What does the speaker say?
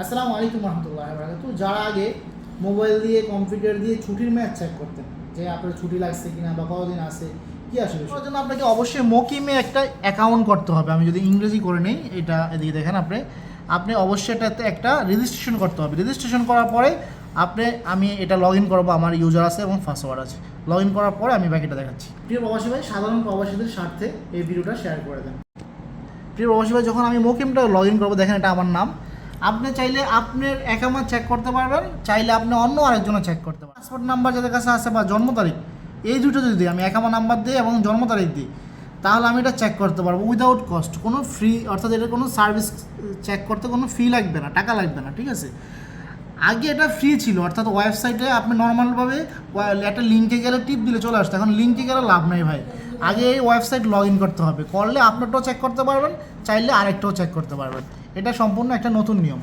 আসসালামু আলাইকুম রহমতুল্লাহ বারাকাতুহু। যারা আগে মোবাইল দিয়ে কম্পিউটার দিয়ে ছুটির ম্যাচ চেক করতেন যে আপনার ছুটি লাগছে কিনা বা কতদিন আছে কি আসলে তার জন্য আপনাকে অবশ্যই মকিমে একটা অ্যাকাউন্ট করতে হবে। আমি যদি ইংরেজি করে নেই, এটা এদিকে দেখেন, আপনি অবশ্যই এটাতে একটা রেজিস্ট্রেশন করতে হবে। রেজিস্ট্রেশন করার পরে আমি এটা লগ ইন করবো, আমার ইউজার আছে এবং পাসওয়ার্ড আছে। লগ ইন করার পরে আমি বাকিটা দেখাচ্ছি। প্রিয় প্রবাসী ভাই, সাধারণ প্রবাসীদের স্বার্থে এই ভিডিওটা শেয়ার করে দেন। প্রিয় প্রবাসী ভাই, যখন আমি মকিমটা লগ ইন করবো, দেখেন এটা আমার নাম। আপনি চাইলে আপনার অ্যাকাউন্ট চেক করতে পারবেন, চাইলে আপনি অন্য আরেকজনও চেক করতে পারবেন। পাসপোর্ট নাম্বার যাদের কাছে আছে বা জন্ম তারিখ, এই দুটো যদি আমি অ্যাকাউন্ট নাম্বার দিই এবং জন্ম তারিখ দিই, তাহলে আমি এটা চেক করতে পারবো উইদাউট কস্ট, কোনো ফ্রি, অর্থাৎ এটা কোনো সার্ভিস চেক করতে কোনো ফি লাগবে না, টাকা লাগবে না, ঠিক আছে। আগে এটা ফ্রি ছিল, অর্থাৎ ওয়েবসাইটে আপনি নর্মালভাবে একটা লিঙ্কে গেলে টিপ দিলে চলে আসতো। এখন লিঙ্কে গেলে লাভ নেই ভাই, আগে এই ওয়েবসাইট লগ ইন করতে হবে। করলে আপনারটাও চেক করতে পারবেন, চাইলে আরেকটাও চেক করতে পারবেন। এটা সম্পূর্ণ একটা নতুন নিয়ম।